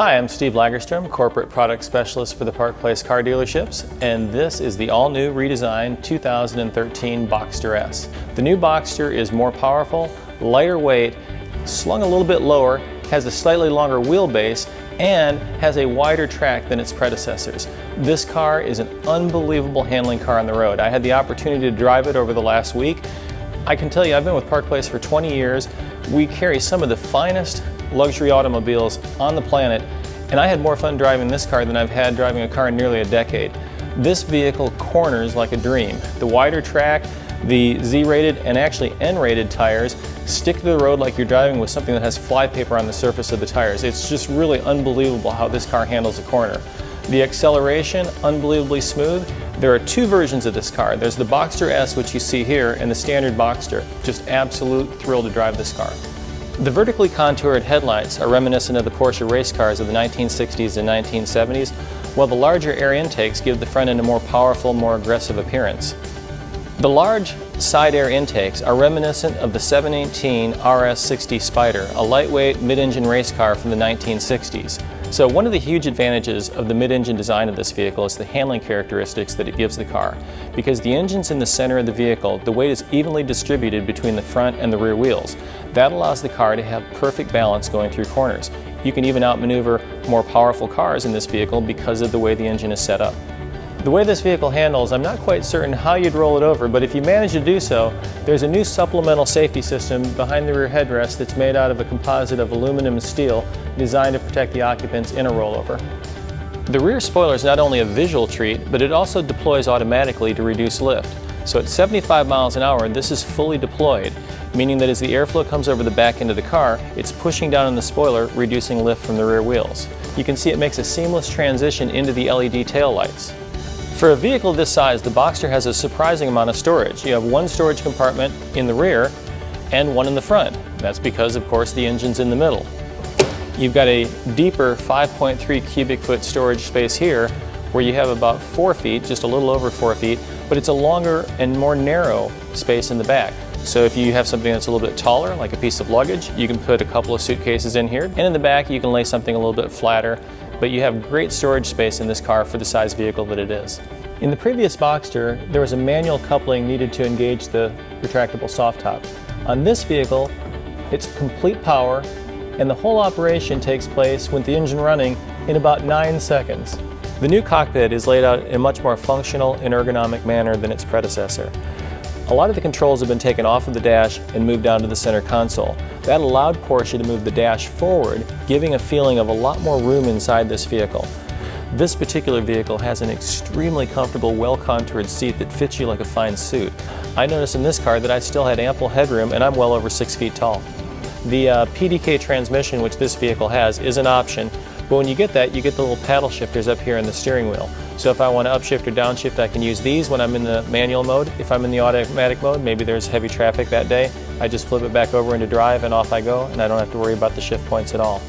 Hi, I'm Steve Lagerstrom, Corporate Product Specialist for the Park Place Car Dealerships, and this is the all-new redesigned 2013 Boxster S. The new Boxster is more powerful, lighter weight, slung a little bit lower, has a slightly longer wheelbase, and has a wider track than its predecessors. This car is an unbelievable handling car on the road. I had the opportunity to drive it over the last week. I can tell you, I've been with Park Place for 20 years. We carry some of the finest luxury automobiles on the planet, and I had more fun driving this car than I've had driving a car in nearly a decade. This vehicle corners like a dream. The wider track, the Z-rated and actually N-rated tires stick to the road like you're driving with something that has flypaper on the surface of the tires. It's just really unbelievable how this car handles a corner. The acceleration, unbelievably smooth. There are two versions of this car. There's the Boxster S, which you see here, and the standard Boxster. Just absolute thrill to drive this car. The vertically contoured headlights are reminiscent of the Porsche race cars of the 1960s and 1970s, while the larger air intakes give the front end a more powerful, more aggressive appearance. The large side air intakes are reminiscent of the 718 RS60 Spider, a lightweight mid-engine race car from the 1960s. So one of the huge advantages of the mid-engine design of this vehicle is the handling characteristics that it gives the car. Because the engine's in the center of the vehicle, the weight is evenly distributed between the front and the rear wheels. That allows the car to have perfect balance going through corners. You can even outmaneuver more powerful cars in this vehicle because of the way the engine is set up. The way this vehicle handles, I'm not quite certain how you'd roll it over, but if you manage to do so, there's a new supplemental safety system behind the rear headrest that's made out of a composite of aluminum and steel designed to protect the occupants in a rollover. The rear spoiler is not only a visual treat, but it also deploys automatically to reduce lift. So at 75 miles an hour, this is fully deployed, meaning that as the airflow comes over the back end of the car, it's pushing down on the spoiler, reducing lift from the rear wheels. You can see it makes a seamless transition into the LED taillights. For a vehicle this size, the Boxster has a surprising amount of storage. You have one storage compartment in the rear and one in the front. That's because, of course, the engine's in the middle. You've got a deeper 5.3 cubic foot storage space here where you have about 4 feet, just a little over 4 feet, but it's a longer and more narrow space in the back. So if you have something that's a little bit taller, like a piece of luggage, you can put a couple of suitcases in here. And in the back, you can lay something a little bit flatter, but you have great storage space in this car for the size vehicle that it is. In the previous Boxster, there was a manual coupling needed to engage the retractable soft top. On this vehicle, it's complete power, and the whole operation takes place with the engine running in about 9 seconds. The new cockpit is laid out in a much more functional and ergonomic manner than its predecessor. A lot of the controls have been taken off of the dash and moved down to the center console. That allowed Porsche to move the dash forward, giving a feeling of a lot more room inside this vehicle. This particular vehicle has an extremely comfortable, well-contoured seat that fits you like a fine suit. I noticed in this car that I still had ample headroom, and I'm well over 6 feet tall. The PDK transmission, which this vehicle has, is an option, but when you get that, you get the little paddle shifters up here in the steering wheel. So if I want to upshift or downshift, I can use these when I'm in the manual mode. If I'm in the automatic mode, maybe there's heavy traffic that day, I just flip it back over into drive and off I go, and I don't have to worry about the shift points at all.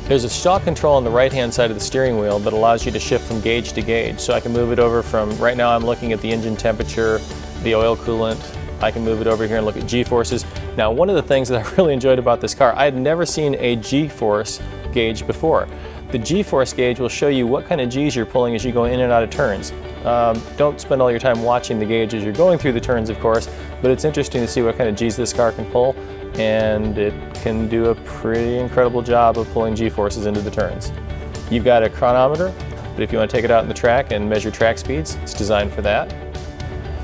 There's a stalk control on the right-hand side of the steering wheel that allows you to shift from gauge to gauge. So I can move it over from, right now I'm looking at the engine temperature, the oil coolant. I can move it over here and look at G-forces. Now, one of the things that I really enjoyed about this car, I had never seen a G-force gauge before. The G-force gauge will show you what kind of G's you're pulling as you go in and out of turns. Don't spend all your time watching the gauge as you're going through the turns, of course, but it's interesting to see what kind of G's this car can pull, and it can do a pretty incredible job of pulling G-forces into the turns. You've got a chronometer, but if you want to take it out in the track and measure track speeds, it's designed for that.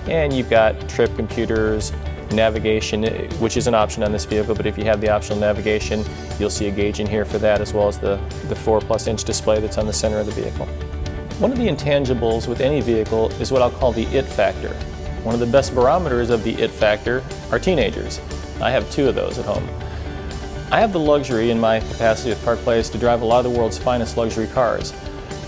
And you've got trip computers, navigation, which is an option on this vehicle, but if you have the optional navigation, you'll see a gauge in here for that, as well as the 4+ inch display that's on the center of the vehicle. One of the intangibles with any vehicle is what I'll call the it factor. One of the best barometers of the it factor are teenagers. I have 2 of those at home. I have the luxury in my capacity with Park Place to drive a lot of the world's finest luxury cars.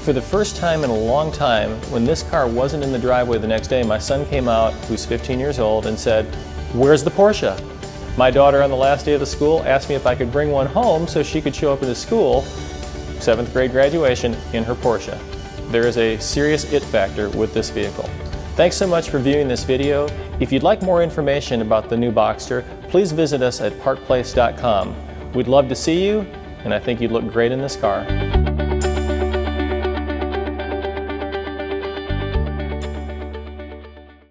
For the first time in a long time, when this car wasn't in the driveway the next day, my son came out, who's 15 years old, and said, "Where's the Porsche?" My daughter on the last day of the school asked me if I could bring one home so she could show up at the school, 7th grade graduation, in her Porsche. There is a serious it factor with this vehicle. Thanks so much for viewing this video. If you'd like more information about the new Boxster, please visit us at parkplace.com. We'd love to see you, and I think you'd look great in this car.